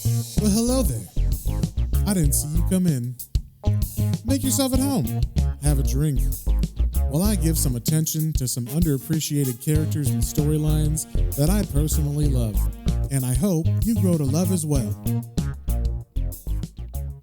Well, hello there. I didn't see you come in. Make yourself at home. Have a drink. While I give some attention to some underappreciated characters and storylines that I personally love. And I hope you grow to love as well.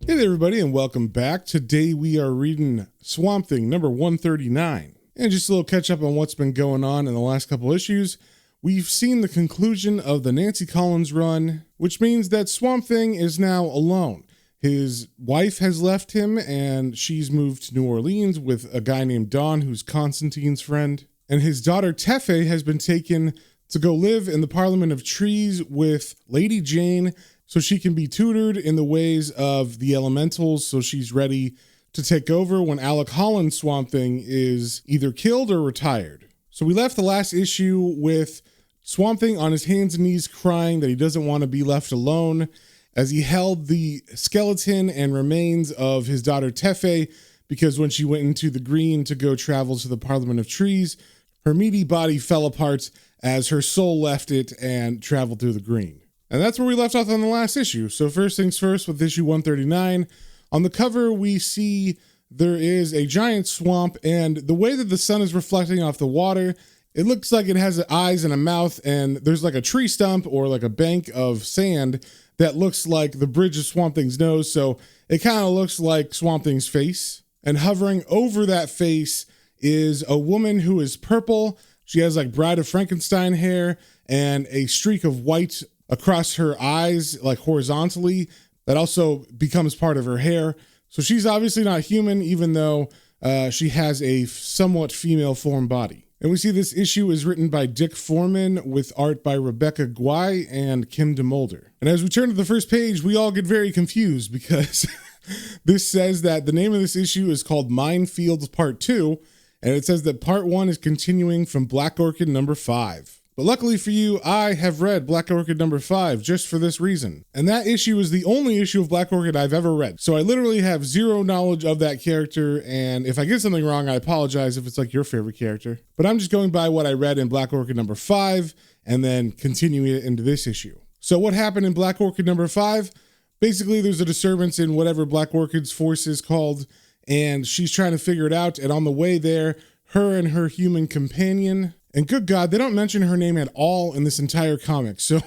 Hey there, everybody, and welcome back. Today we are reading Swamp Thing number 139. And just a little catch up on what's been going on in the last couple issues. We've seen the conclusion of the Nancy Collins run, which means that Swamp Thing is now alone. His wife has left him, and she's moved to New Orleans with a guy named Don, who's Constantine's friend. And his daughter Tefe has been taken to go live in the Parliament of Trees with Lady Jane, so she can be tutored in the ways of the elementals, so she's ready to take over when Alec Holland's Swamp Thing is either killed or retired. So we left the last issue with Swamp Thing on his hands and knees crying that he doesn't want to be left alone as he held the skeleton and remains of his daughter Tefe, because when she went into the green to go travel to the Parliament of Trees, her meaty body fell apart as her soul left it and traveled through the green. And that's where we left off on the last issue. So first things first, with issue 139, on the cover we see there is a giant swamp, and the way that the sun is reflecting off the water, it looks like it has eyes and a mouth, and there's like a tree stump or like a bank of sand that looks like the bridge of Swamp Thing's nose, so it kind of looks like Swamp Thing's face. And hovering over that face is a woman who is purple. She has like Bride of Frankenstein hair and a streak of white across her eyes, like horizontally, that also becomes part of her hair. So she's obviously not human, even though she has a somewhat female form body. And we see this issue is written by Dick Foreman with art by Rebecca Guay and Kim DeMolder. And as we turn to the first page, we all get very confused because this says that the name of this issue is called Minefields Part 2, and it says that Part 1 is continuing from Black Orchid number 5. But luckily for you, I have read Black Orchid number 5 just for this reason. And that issue is the only issue of Black Orchid I've ever read. So I literally have zero knowledge of that character, and if I get something wrong, I apologize if it's like your favorite character. But I'm just going by what I read in Black Orchid number 5 and then continuing it into this issue. So what happened in Black Orchid number 5? Basically, there's a disturbance in whatever Black Orchid's force is called, and she's trying to figure it out. And on the way there, her and her human companion, and good God, they don't mention her name at all in this entire comic. So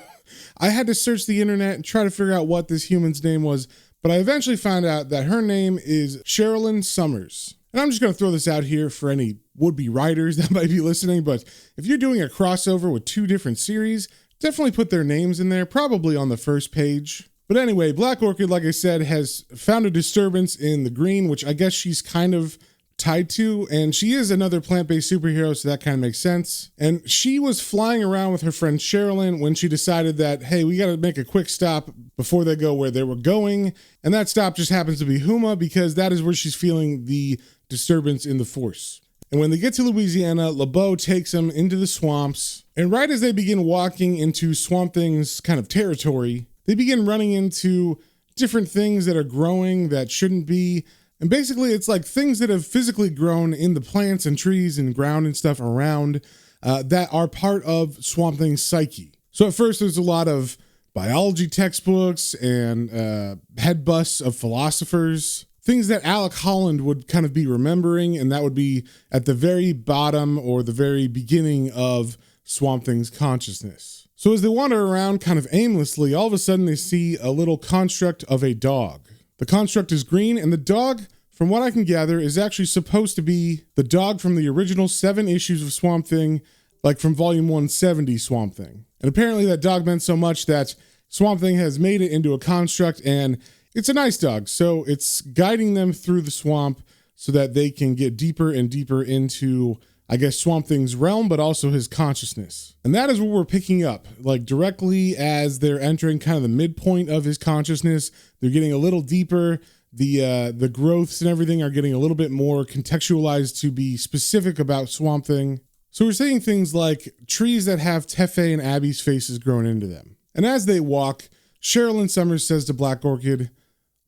I had to search the internet and try to figure out what this human's name was. But I eventually found out that her name is Sherilyn Summers. And I'm just going to throw this out here for any would-be writers that might be listening. But if you're doing a crossover with two different series, definitely put their names in there, probably on the first page. But anyway, Black Orchid, like I said, has found a disturbance in the green, which I guess she's kind of tied to, and she is another plant-based superhero, so that kind of makes sense. And she was flying around with her friend Sherilyn when she decided that, hey, we got to make a quick stop before they go where they were going, and that stop just happens to be Huma, because that is where she's feeling the disturbance in the force. And when they get to Louisiana, LeBeau takes them into the swamps, and right as they begin walking into Swamp Thing's kind of territory, they begin running into different things that are growing that shouldn't be. And basically, it's like things that have physically grown in the plants and trees and ground and stuff around that are part of Swamp Thing's psyche. So at first, there's a lot of biology textbooks and head busts of philosophers, things that Alec Holland would kind of be remembering, and that would be at the very bottom or the very beginning of Swamp Thing's consciousness. So as they wander around kind of aimlessly, all of a sudden they see a little construct of a dog. The construct is green, and the dog, from what I can gather, is actually supposed to be the dog from the original 7 issues of Swamp Thing, like from volume 170 Swamp Thing. And apparently that dog meant so much that Swamp Thing has made it into a construct, and it's a nice dog. So it's guiding them through the swamp so that they can get deeper and deeper into, I guess, Swamp Thing's realm, but also his consciousness. And that is what we're picking up, like directly as they're entering kind of the midpoint of his consciousness. They're getting a little deeper. The growths and everything are getting a little bit more contextualized to be specific about Swamp Thing. So we're seeing things like trees that have Tefe and Abby's faces grown into them. And as they walk, Sherilyn Summers says to Black Orchid,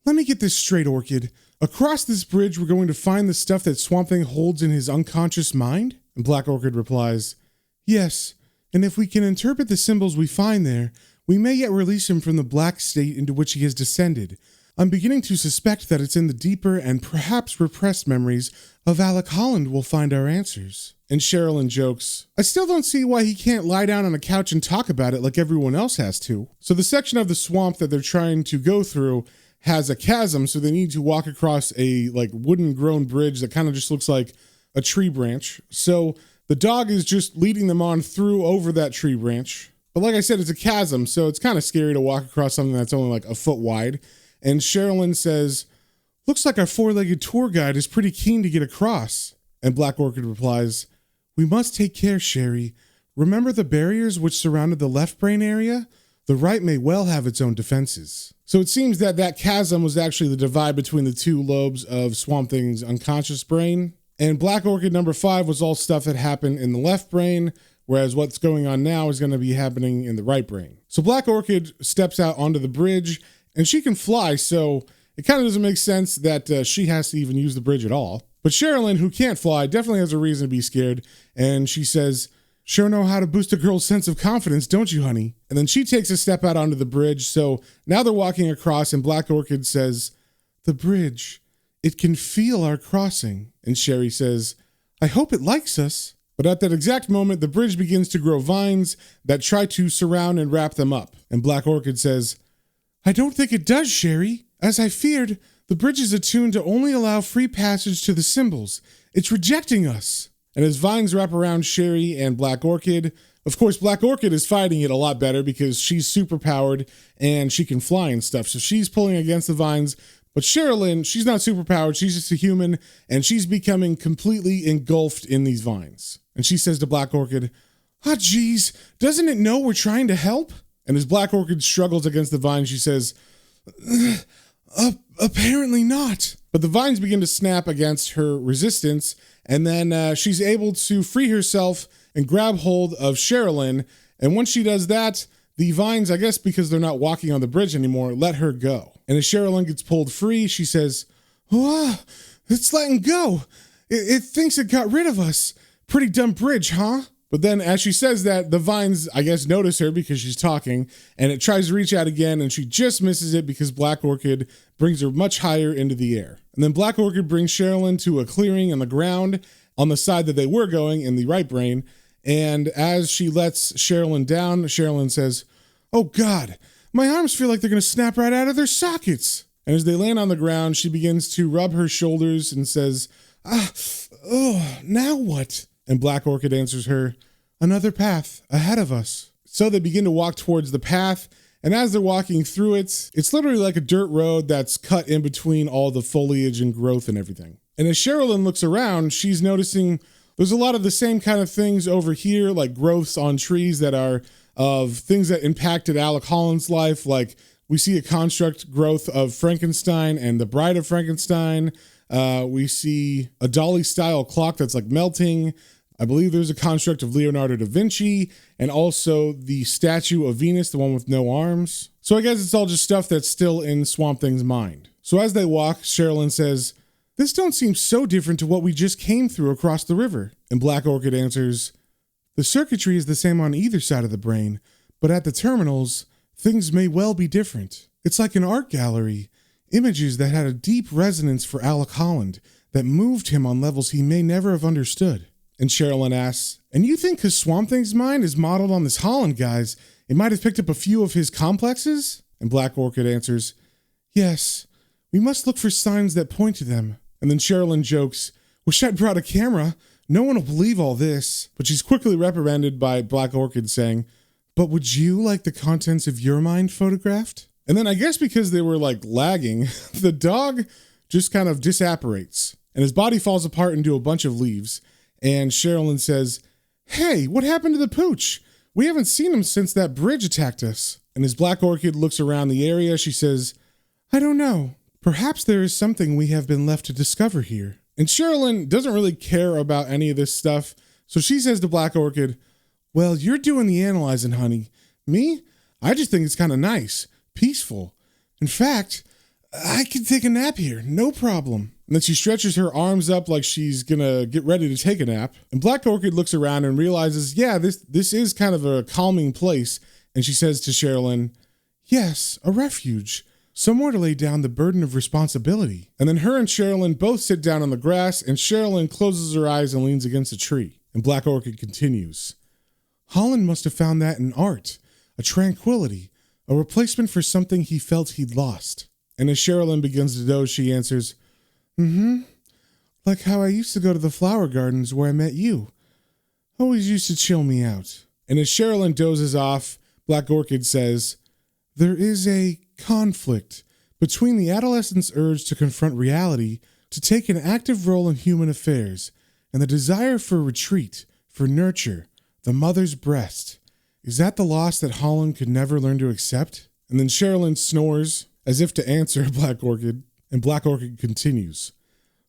"Let me get this straight, Orchid. Across this bridge, we're going to find the stuff that Swamp Thing holds in his unconscious mind?" And Black Orchid replies, "Yes, and if we can interpret the symbols we find there, We may yet release him from the black state into which he has descended. I'm beginning to suspect that it's in the deeper and perhaps repressed memories of Alec Holland we'll find our answers. And Sherilyn jokes, I still don't see why he can't lie down on a couch and talk about it like everyone else has to. So the section of the swamp that they're trying to go through has a chasm, so they need to walk across a wooden grown bridge that kind of just looks like a tree branch. So the dog is just leading them on through over that tree branch. But like I said, it's a chasm, so it's kind of scary to walk across something that's only like a foot wide. And Sherilyn says, looks like our four-legged tour guide is pretty keen to get across. And Black Orchid replies, we must take care, Sherry. Remember the barriers which surrounded the left brain area? The right may well have its own defenses. So it seems that that chasm was actually the divide between the two lobes of Swamp Thing's unconscious brain. And Black Orchid number 5 was all stuff that happened in the left brain, whereas what's going on now is going to be happening in the right brain. So Black Orchid steps out onto the bridge, and she can fly, so it kind of doesn't make sense that she has to even use the bridge at all. But Sherilyn, who can't fly, definitely has a reason to be scared, and she says, sure know how to boost a girl's sense of confidence, don't you, honey? And then she takes a step out onto the bridge, so now they're walking across, and Black Orchid says, the bridge, it can feel our crossing. And Sherry says, I hope it likes us. But at that exact moment, the bridge begins to grow vines that try to surround and wrap them up. And Black Orchid says, I don't think it does, Sherry. As I feared, the bridge is attuned to only allow free passage to the symbols. It's rejecting us. And as vines wrap around Sherry and Black Orchid, of course, Black Orchid is fighting it a lot better because she's super powered and she can fly and stuff. So she's pulling against the vines. But Sherilyn, she's not super powered. She's just a human and she's becoming completely engulfed in these vines. And she says to Black Orchid, oh, geez, doesn't it know we're trying to help? And as Black Orchid struggles against the vine, she says, apparently not. But the vines begin to snap against her resistance, and then she's able to free herself and grab hold of Sherilyn. And once she does that, the vines, I guess because they're not walking on the bridge anymore, let her go. And as Sherilyn gets pulled free, she says, oh, it's letting go. It thinks it got rid of us. Pretty dumb bridge, huh? But then as she says that, the vines, I guess, notice her because she's talking, and it tries to reach out again, and she just misses it because Black Orchid brings her much higher into the air. And then Black Orchid brings Sherilyn to a clearing on the ground on the side that they were going in the right brain, and as she lets Sherilyn down, Sherilyn says, oh God, my arms feel like they're going to snap right out of their sockets. And as they land on the ground, she begins to rub her shoulders and says, now what? And Black Orchid answers her, another path ahead of us. So they begin to walk towards the path, and as they're walking through it, it's literally like a dirt road that's cut in between all the foliage and growth and everything. And as Sherilyn looks around, she's noticing there's a lot of the same kind of things over here, like growths on trees that are of things that impacted Alec Holland's life. Like we see a construct growth of Frankenstein and the Bride of Frankenstein. We see a Dolly-style clock that's like melting. I believe there's a construct of Leonardo da Vinci and also the statue of Venus, the one with no arms. So I guess it's all just stuff that's still in Swamp Thing's mind. So as they walk, Sherilyn says, this don't seem so different to what we just came through across the river. And Black Orchid answers, the circuitry is the same on either side of the brain, but at the terminals, things may well be different. It's like an art gallery, images that had a deep resonance for Alec Holland that moved him on levels he may never have understood. And Sherilyn asks, and you think because Swamp Thing's mind is modeled on this Holland guy's, it might have picked up a few of his complexes? And Black Orchid answers, yes, we must look for signs that point to them. And then Sherilyn jokes, wish I'd brought a camera. No one will believe all this. But she's quickly reprimanded by Black Orchid saying, but would you like the contents of your mind photographed? And then I guess because they were like lagging, the dog just kind of disapparates and his body falls apart into a bunch of leaves. And Sherilyn says, hey, what happened to the pooch? We haven't seen him since that bridge attacked us. And as Black Orchid looks around the area, she says, I don't know. Perhaps there is something we have been left to discover here. And Sherilyn doesn't really care about any of this stuff. So she says to Black Orchid, well, you're doing the analyzing, honey. Me? I just think it's kind of nice, peaceful. In fact, I can take a nap here, no problem. And then she stretches her arms up like she's gonna get ready to take a nap. And Black Orchid looks around and realizes, yeah, this is kind of a calming place. And she says to Sherilyn, yes, a refuge. Somewhere to lay down the burden of responsibility. And then her and Sherilyn both sit down on the grass, and Sherilyn closes her eyes and leans against a tree. And Black Orchid continues, Holland must have found that in art, a tranquility, a replacement for something he felt he'd lost. And as Sherilyn begins to doze, she answers, like how I used to go to the flower gardens where I met you. Always used to chill me out. And as Sherilyn dozes off, Black Orchid says, there is a conflict between the adolescent's urge to confront reality, to take an active role in human affairs, and the desire for retreat, for nurture, the mother's breast. Is that the loss that Holland could never learn to accept? And then Sherilyn snores, as if to answer Black Orchid, and Black Orchid continues.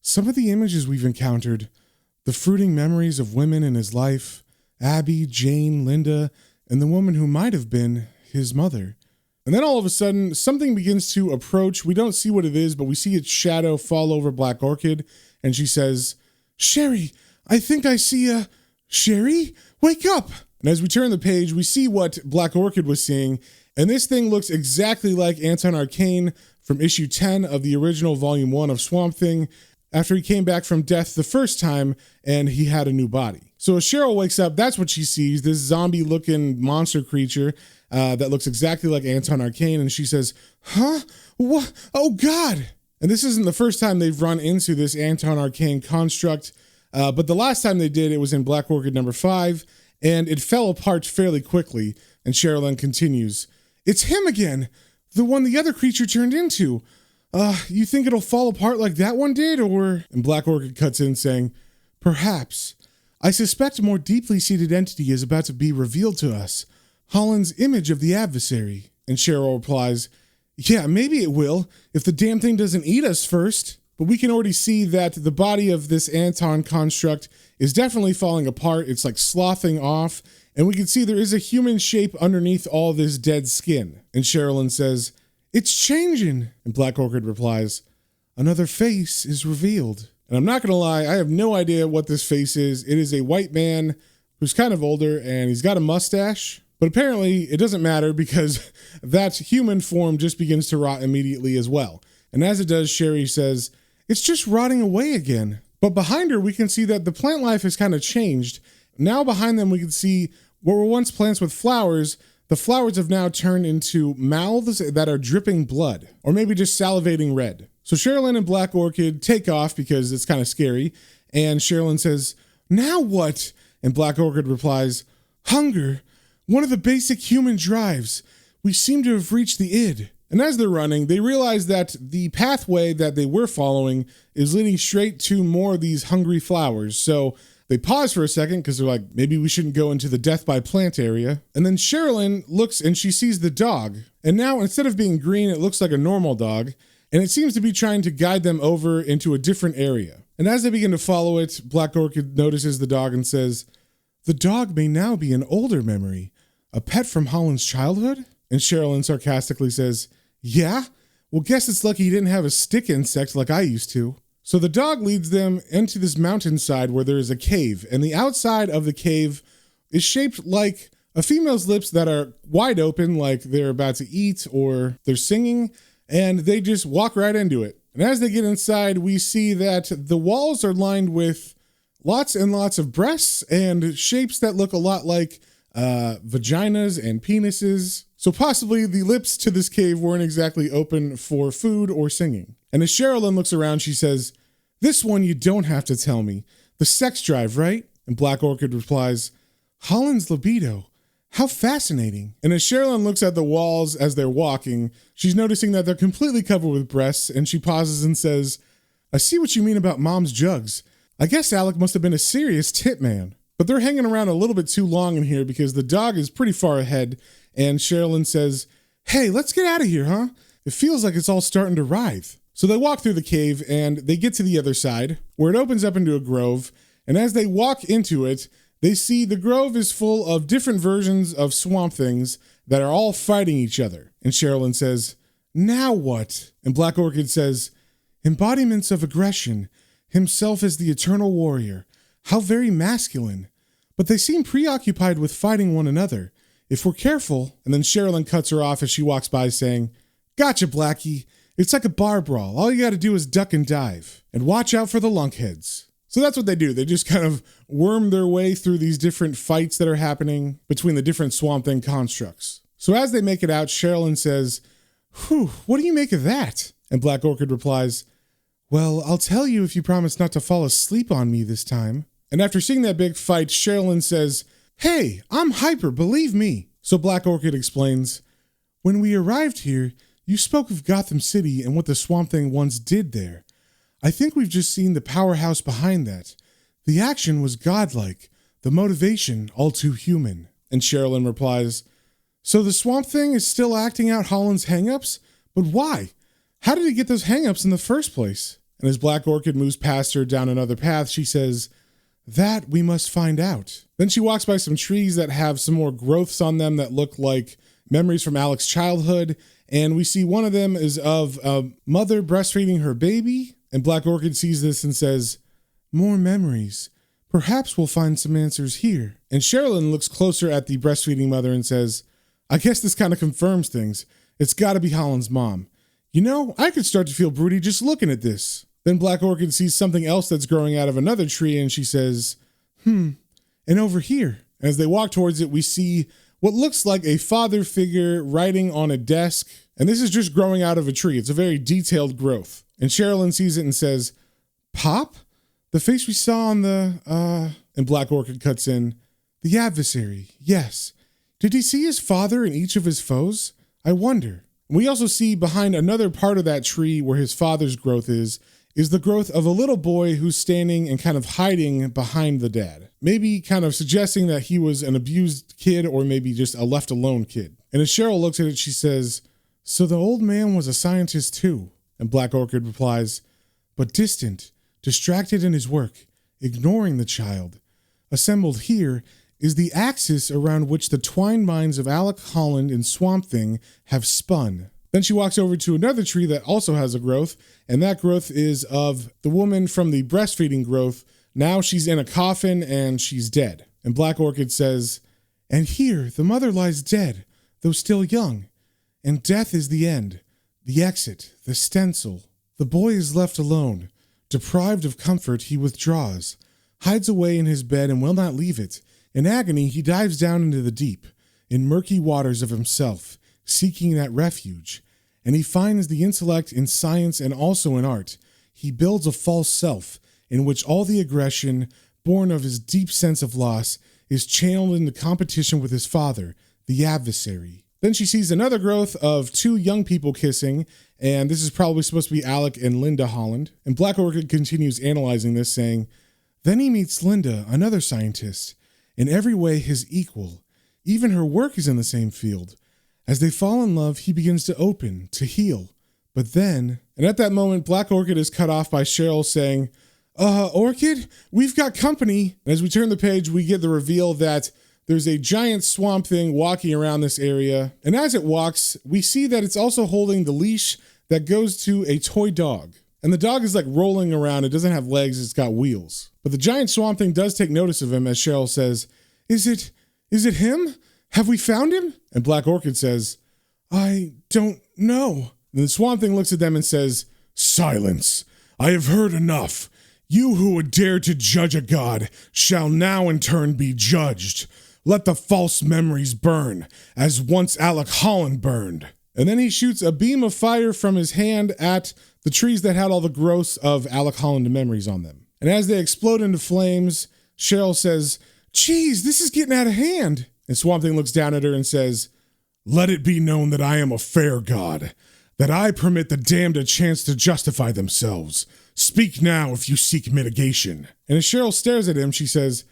Some of the images we've encountered, the fruiting memories of women in his life, Abby, Jane, Linda, and the woman who might have been his mother. And then all of a sudden, something begins to approach. We don't see what it is, but we see its shadow fall over Black Orchid, and she says, Sherry, I think I see a... Sherry, wake up! And as we turn the page, we see what Black Orchid was seeing, and this thing looks exactly like Anton Arcane from issue 10 of the original volume 1 of Swamp Thing, after he came back from death the first time and he had a new body. So as Cheryl wakes up, that's what she sees, this zombie-looking monster creature that looks exactly like Anton Arcane, and she says, huh? What? Oh, God! And this isn't the first time they've run into this Anton Arcane construct, but the last time they did, it was in Black Orchid number 5, and it fell apart fairly quickly, and Sherilyn continues, it's him again, the one the other creature turned into. You think it'll fall apart like that one did, or... And Black Orchid cuts in saying, perhaps. I suspect a more deeply seated entity is about to be revealed to us. Holland's image of the adversary. And Cheryl replies, yeah, maybe it will, if the damn thing doesn't eat us first. But we can already see that the body of this Anton construct is definitely falling apart. It's like sloughing off. And we can see there is a human shape underneath all this dead skin. And Sherilyn says, it's changing. And Black Orchid replies, another face is revealed. And I'm not going to lie, I have no idea what this face is. It is a white man who's kind of older, and he's got a mustache. But apparently it doesn't matter because that human form just begins to rot immediately as well. And as it does, Sherry says, it's just rotting away again. But behind her, we can see that the plant life has kind of changed. Now behind them, we can see what were once plants with flowers. The flowers have now turned into mouths that are dripping blood, or maybe just salivating red. So Sherilyn and Black Orchid take off because it's kind of scary. And Sherilyn says, now what? And Black Orchid replies, hunger, one of the basic human drives. We seem to have reached the id. And as they're running, they realize that the pathway that they were following is leading straight to more of these hungry flowers. So they pause for a second because they're like, maybe we shouldn't go into the death by plant area. And then Sherilyn looks and she sees the dog. And now instead of being green, it looks like a normal dog. And it seems to be trying to guide them over into a different area. And as they begin to follow it, Black Orchid notices the dog and says, the dog may now be an older memory, a pet from Holland's childhood? And Sherilyn sarcastically says, yeah? Well, guess it's lucky he didn't have a stick insect like I used to. So the dog leads them into this mountainside where there is a cave, and the outside of the cave is shaped like a female's lips that are wide open, like they're about to eat or they're singing, and they just walk right into it. And as they get inside, we see that the walls are lined with lots and lots of breasts and shapes that look a lot like vaginas and penises. So possibly the lips to this cave weren't exactly open for food or singing. And as Sherilyn looks around, she says, this one you don't have to tell me. The sex drive, right? And Black Orchid replies, Holland's libido. How fascinating. And as Sherilyn looks at the walls as they're walking, she's noticing that they're completely covered with breasts, and she pauses and says, I see what you mean about mom's jugs. I guess Alec must have been a serious tit man. But they're hanging around a little bit too long in here because the dog is pretty far ahead, and Sherilyn says, hey, let's get out of here, huh? It feels like it's all starting to writhe. So they walk through the cave, and they get to the other side, where it opens up into a grove, and as they walk into it, they see the grove is full of different versions of swamp things that are all fighting each other. And Sherilyn says, now what? And Black Orchid says, embodiments of aggression, himself as the eternal warrior. How very masculine. But they seem preoccupied with fighting one another. if we're careful. And then Sherilyn cuts her off as she walks by saying, "Gotcha, Blackie. It's like a bar brawl. All you got to do is duck and dive. And watch out for the lunkheads." So that's what they do. They just kind of worm their way through these different fights that are happening between the different Swamp Thing constructs. So as they make it out, Sherilyn says, "Whew, what do you make of that?" And Black Orchid replies, "Well, I'll tell you if you promise not to fall asleep on me this time." And after seeing that big fight, Sherilyn says, "Hey, I'm hyper, believe me." So Black Orchid explains, "When we arrived here, you spoke of Gotham City and what the Swamp Thing once did there. I think we've just seen the powerhouse behind that. The action was godlike, the motivation all too human." And Sherilyn replies, "So the Swamp Thing is still acting out Holland's hangups? But why? How did he get those hangups in the first place?" And as Black Orchid moves past her down another path, she says, "That we must find out." Then she walks by some trees that have some more growths on them that look like memories from Alec's childhood. And we see one of them is of a mother breastfeeding her baby. And Black Orchid sees this and says, "More memories. Perhaps we'll find some answers here." And Sherilyn looks closer at the breastfeeding mother and says, "I guess this kind of confirms things. It's got to be Holland's mom. You know, I could start to feel broody just looking at this." Then Black Orchid sees something else that's growing out of another tree and she says, and over here." As they walk towards it, we see what looks like a father figure writing on a desk. And this is just growing out of a tree. It's a very detailed growth. And Sherilyn sees it and says, "Pop? The face we saw on the, And Black Orchid cuts in, "The adversary, yes. Did he see his father in each of his foes? I wonder." We also see behind another part of that tree where his father's growth is the growth of a little boy who's standing and kind of hiding behind the dad. Maybe kind of suggesting that he was an abused kid or maybe just a left alone kid. And as Cheryl looks at it, she says, "So the old man was a scientist too?" And Black Orchid replies, "But distant, distracted in his work, ignoring the child. Assembled here is the axis around which the twined minds of Alec Holland and Swamp Thing have spun." Then she walks over to another tree that also has a growth, and that growth is of the woman from the breastfeeding growth. Now she's in a coffin and she's dead. And Black Orchid says, "And here the mother lies dead, though still young. And death is the end, the exit, the stencil. The boy is left alone. Deprived of comfort, he withdraws, hides away in his bed and will not leave it. In agony, he dives down into the deep, in murky waters of himself, seeking that refuge. And he finds the intellect in science and also in art. He builds a false self in which all the aggression, born of his deep sense of loss, is channeled into competition with his father, the adversary." Then she sees another growth of two young people kissing, and this is probably supposed to be Alec and Linda Holland. And Black Orchid continues analyzing this, saying, "Then he meets Linda, another scientist, in every way his equal. Even her work is in the same field. As they fall in love, he begins to open, to heal. But then..." And at that moment, Black Orchid is cut off by Cheryl saying, Orchid, we've got company." And as we turn the page, we get the reveal that there's a giant Swamp Thing walking around this area. And as it walks, we see that it's also holding the leash that goes to a toy dog. And the dog is like rolling around. It doesn't have legs, it's got wheels. But the giant Swamp Thing does take notice of him as Cheryl says, Is it him? Have we found him?" And Black Orchid says, "I don't know." And the Swamp Thing looks at them and says, "Silence. I have heard enough. You who would dare to judge a god shall now in turn be judged. Let the false memories burn, as once Alec Holland burned." And then he shoots a beam of fire from his hand at the trees that had all the growths of Alec Holland memories on them. And as they explode into flames, Cheryl says, "Geez, this is getting out of hand." And Swamp Thing looks down at her and says, "Let it be known that I am a fair god, that I permit the damned a chance to justify themselves. Speak now if you seek mitigation." And as Cheryl stares at him, she says,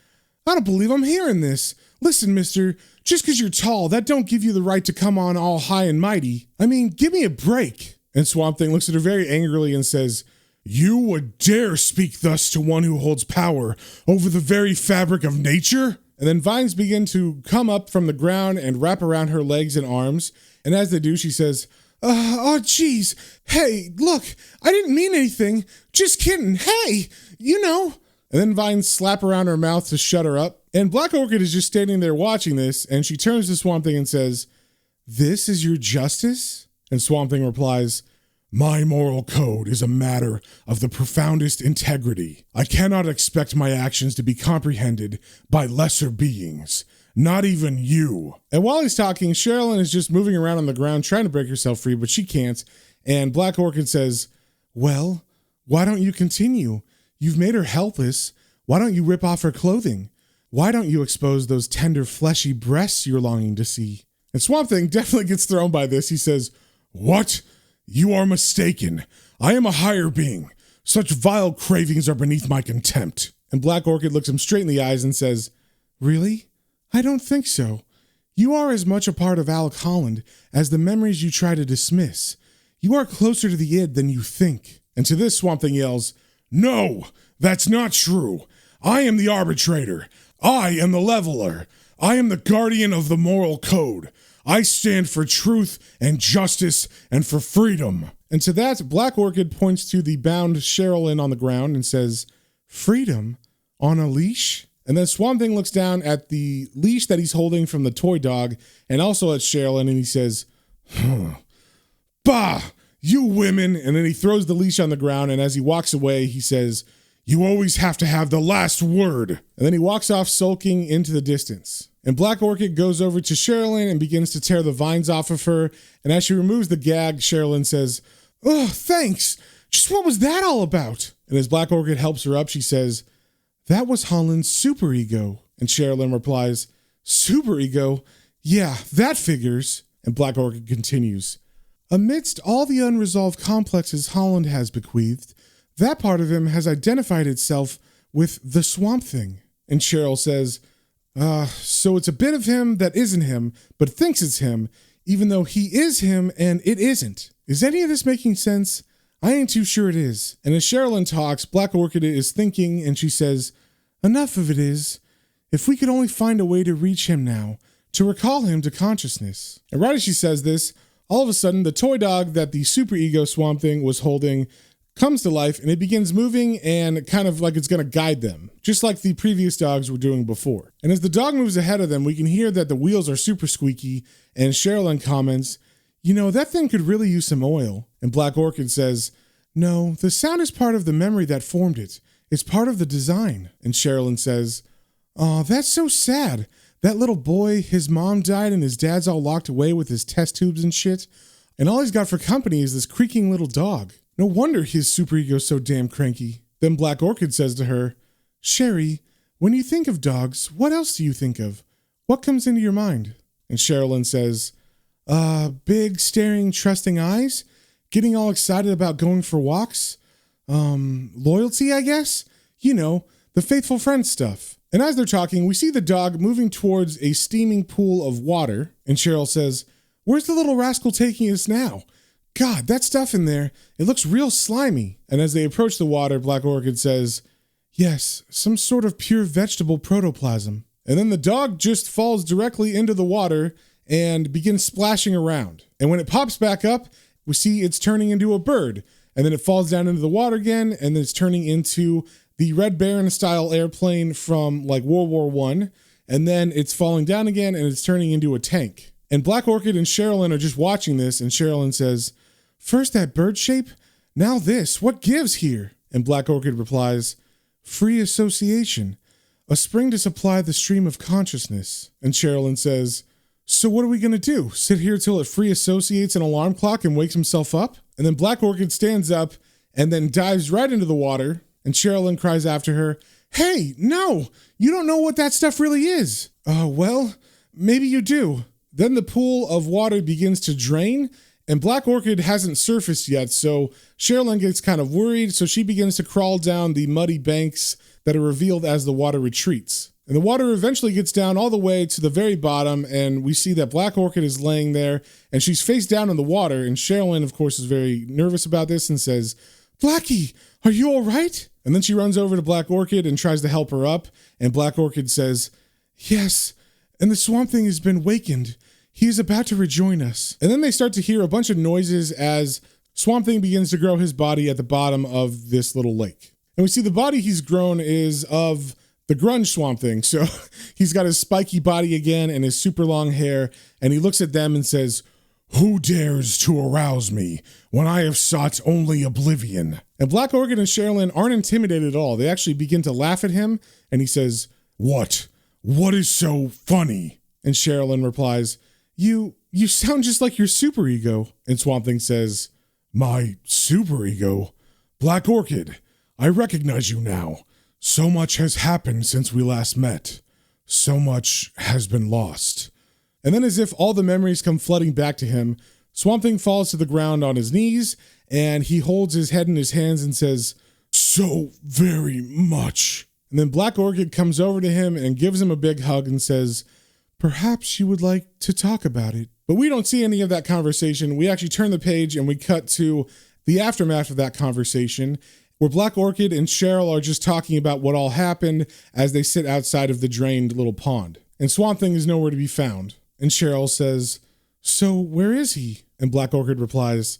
"I don't believe I'm hearing this. Listen, mister, just because you're tall, that don't give you the right to come on all high and mighty. I mean, give me a break." And Swamp Thing looks at her very angrily and says, "You would dare speak thus to one who holds power over the very fabric of nature?" And then vines begin to come up from the ground and wrap around her legs and arms. And as they do, she says, geez. Hey, look, I didn't mean anything. Just kidding. Hey, you know." And then vines slap around her mouth to shut her up. And Black Orchid is just standing there watching this, and she turns to Swamp Thing and says, "This is your justice?" And Swamp Thing replies, "My moral code is a matter of the profoundest integrity. I cannot expect my actions to be comprehended by lesser beings, not even you." And while he's talking, Sherilyn is just moving around on the ground trying to break herself free, but she can't. And Black Orchid says, "Well, why don't you continue? You've made her helpless. Why don't you rip off her clothing? Why don't you expose those tender, fleshy breasts you're longing to see?" And Swamp Thing definitely gets thrown by this. He says, "What? You are mistaken. I am a higher being. Such vile cravings are beneath my contempt." And Black Orchid looks him straight in the eyes and says, "Really? I don't think so. You are as much a part of Alec Holland as the memories you try to dismiss. You are closer to the id than you think." And to this, Swamp Thing yells, "No, that's not true. I am the arbitrator. I am the leveler. I am the guardian of the moral code. I stand for truth and justice and for freedom." And to that, Black Orchid points to the bound Sherilyn on the ground and says, "Freedom? On a leash?" And then Swamp Thing looks down at the leash that he's holding from the toy dog and also at Sherilyn, and he says, "Bah, you women." And then he throws the leash on the ground, and as he walks away, he says, "You always have to have the last word." And then he walks off sulking into the distance. And Black Orchid goes over to Sherilyn and begins to tear the vines off of her. And as she removes the gag, Sherilyn says, "Oh, thanks. Just what was that all about?" And as Black Orchid helps her up, she says, "That was Holland's superego." And Sherilyn replies, "Superego? Yeah, that figures." And Black Orchid continues, "Amidst all the unresolved complexes Holland has bequeathed, that part of him has identified itself with the Swamp Thing." And Cheryl says, "So it's a bit of him that isn't him, but thinks it's him, even though he is him and it isn't. Is any of this making sense? I ain't too sure it is." And as Sherilyn talks, Black Orchid is thinking, and she says, "Enough of it is. If we could only find a way to reach him now, to recall him to consciousness." And right as she says this, all of a sudden, the toy dog that the superego Swamp Thing was holding comes to life, and it begins moving and kind of like it's going to guide them, just like the previous dogs were doing before. And as the dog moves ahead of them, we can hear that the wheels are super squeaky, and Sherilyn comments, "You know, that thing could really use some oil." And Black Orchid says, "No, the sound is part of the memory that formed it. It's part of the design." And Sherilyn says, "Aw, that's so sad. That little boy, his mom died and his dad's all locked away with his test tubes and shit. And all he's got for company is this creaking little dog. No wonder his superego's so damn cranky." Then Black Orchid says to her, "Sherry, when you think of dogs, what else do you think of? What comes into your mind?" And Sherilyn says, "Big, staring, trusting eyes? Getting all excited about going for walks? Loyalty, I guess? You know, the faithful friend stuff." And as they're talking, we see the dog moving towards a steaming pool of water. And Cheryl says, "Where's the little rascal taking us now? God, that stuff in there, it looks real slimy." And as they approach the water, Black Orchid says, "Yes, some sort of pure vegetable protoplasm." And then the dog just falls directly into the water and begins splashing around. And when it pops back up, we see it's turning into a bird. And then it falls down into the water again, and then it's turning into the Red Baron style airplane from like World War I. And then it's falling down again, and it's turning into a tank. And Black Orchid and Sherilyn are just watching this, and Sherilyn says, "First that bird shape, now this. What gives here?" And Black Orchid replies, "Free association, a spring to supply the stream of consciousness." And Sherilyn says, "So what are we going to do? Sit here till it free associates an alarm clock and wakes himself up?" And then Black Orchid stands up and then dives right into the water. And Sherilyn cries after her, "Hey, no, you don't know what that stuff really is." Well, maybe you do." Then the pool of water begins to drain, and Black Orchid hasn't surfaced yet, so Sherilyn gets kind of worried, so she begins to crawl down the muddy banks that are revealed as the water retreats. And the water eventually gets down all the way to the very bottom, and we see that Black Orchid is laying there, and she's face down in the water, and Sherilyn, of course, is very nervous about this and says, "Blackie, are you all right?" And then she runs over to Black Orchid and tries to help her up, and Black Orchid says, "Yes, and the Swamp Thing has been wakened. He is about to rejoin us." And then they start to hear a bunch of noises as Swamp Thing begins to grow his body at the bottom of this little lake. And we see the body he's grown is of the grunge Swamp Thing. So he's got his spiky body again and his super long hair. And he looks at them and says, "Who dares to arouse me when I have sought only oblivion?" And Black Orchid and Sherilyn aren't intimidated at all. They actually begin to laugh at him. And he says, What? What is so funny?" And Sherilyn replies, You sound just like your superego." And Swamp Thing says, "My superego? Black Orchid, I recognize you now. So much has happened since we last met. So much has been lost." And then, as if all the memories come flooding back to him, Swamp Thing falls to the ground on his knees, and he holds his head in his hands and says, "So very much." And then Black Orchid comes over to him and gives him a big hug and says, "Perhaps you would like to talk about it." But we don't see any of that conversation. We actually turn the page and we cut to the aftermath of that conversation, where Black Orchid and Cheryl are just talking about what all happened as they sit outside of the drained little pond. And Swamp Thing is nowhere to be found. And Cheryl says, "So where is he?" And Black Orchid replies,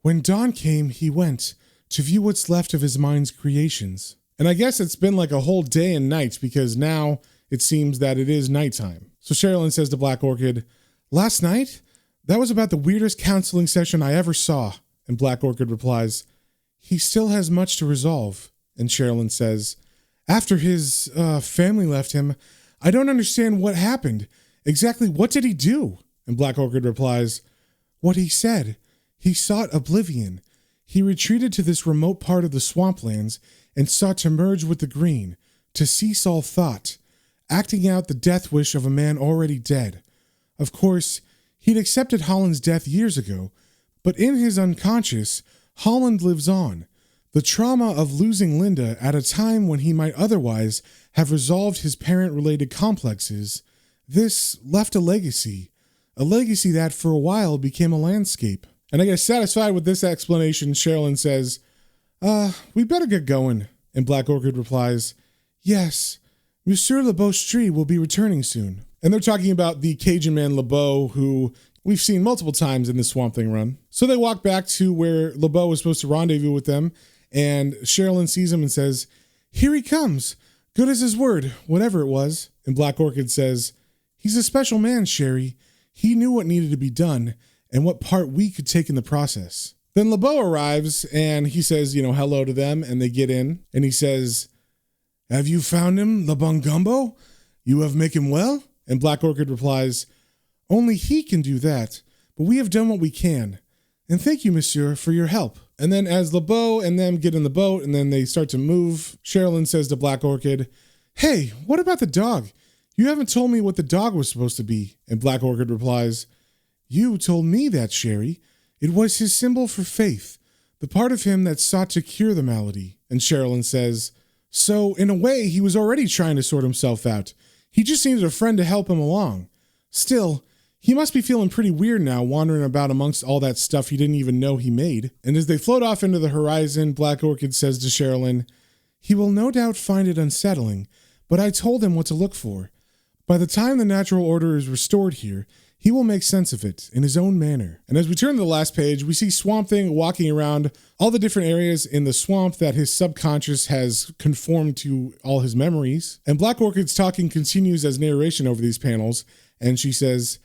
"When dawn came, he went to view what's left of his mind's creations." And I guess it's been like a whole day and night, because now it seems that it is nighttime. So Sherilyn says to Black Orchid, "Last night? That was about the weirdest counseling session I ever saw." And Black Orchid replies, "He still has much to resolve." And Sherilyn says, "After his family left him, I don't understand what happened. Exactly what did he do?" And Black Orchid replies, "What he said. He sought oblivion. He retreated to this remote part of the swamplands and sought to merge with the green, to cease all thought, acting out the death wish of a man already dead. Of course, he'd accepted Holland's death years ago, but in his unconscious, Holland lives on. The trauma of losing Linda at a time when he might otherwise have resolved his parent-related complexes, this left a legacy that for a while became a landscape." And I guess satisfied with this explanation, Sherilyn says, "We better get going." And Black Orchid replies, "Yes, Monsieur LeBeau will be returning soon." And they're talking about the Cajun man LeBeau, who we've seen multiple times in this Swamp Thing run. So they walk back to where LeBeau was supposed to rendezvous with them, and Sherilyn sees him and says, "Here he comes. Good as his word, whatever it was." And Black Orchid says, "He's a special man, Sherry. He knew what needed to be done and what part we could take in the process." Then LeBeau arrives and he says, hello to them, and they get in, and he says, "Have you found him, LeBongumbo? You have make him well?" And Black Orchid replies, "Only he can do that, but we have done what we can. And thank you, monsieur, for your help." And then as LeBeau and them get in the boat and then they start to move, Sherilyn says to Black Orchid, "Hey, what about the dog? You haven't told me what the dog was supposed to be." And Black Orchid replies, "You told me that, Sherry. It was his symbol for faith, the part of him that sought to cure the malady." And Sherilyn says, "So, in a way, he was already trying to sort himself out. He just needed a friend to help him along. Still, he must be feeling pretty weird now, wandering about amongst all that stuff he didn't even know he made." And as they float off into the horizon, Black Orchid says to Sherilyn, "He will no doubt find it unsettling, but I told him what to look for. By the time the natural order is restored here, he will make sense of it in his own manner." And as we turn to the last page, we see Swamp Thing walking around all the different areas in the swamp that his subconscious has conformed to all his memories. And Black Orchid's talking continues as narration over these panels, and she says,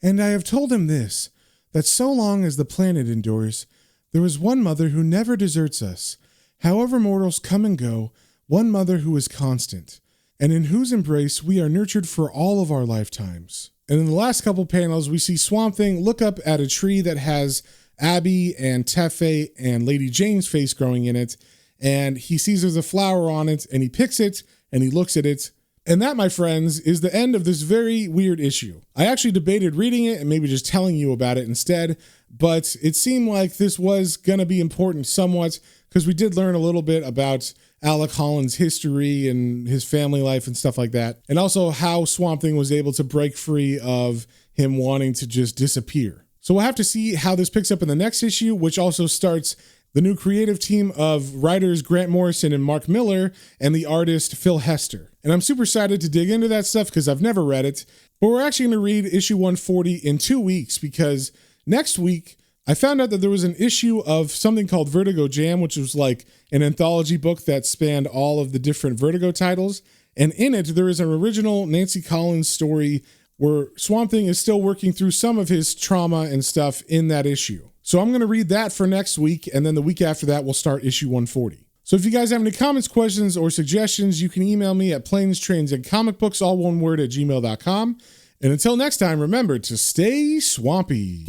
"And I have told him this, that so long as the planet endures, there is one mother who never deserts us. However mortals come and go, one mother who is constant, and in whose embrace we are nurtured for all of our lifetimes." And in the last couple panels, we see Swamp Thing look up at a tree that has Abby and Tefe and Lady Jane's face growing in it, and he sees there's a flower on it, and he picks it, and he looks at it. And that, my friends, is the end of this very weird issue. I actually debated reading it and maybe just telling you about it instead, but it seemed like this was going to be important somewhat, because we did learn a little bit about Alec Holland's history and his family life and stuff like that, and also how Swamp Thing was able to break free of him wanting to just disappear. So we'll have to see how this picks up in the next issue, which also starts the new creative team of writers Grant Morrison and Mark Miller and the artist Phil Hester. And I'm super excited to dig into that stuff because I've never read it, but we're actually going to read issue 140 in 2 weeks, because next week I found out that there was an issue of something called Vertigo Jam, which was like an anthology book that spanned all of the different Vertigo titles. And in it, there is an original Nancy Collins story where Swamp Thing is still working through some of his trauma and stuff in that issue. So I'm going to read that for next week, and then the week after that, we'll start issue 140. So if you guys have any comments, questions, or suggestions, you can email me at planestrains.and-comicbooks, all one word, @gmail.com. And until next time, remember to stay swampy.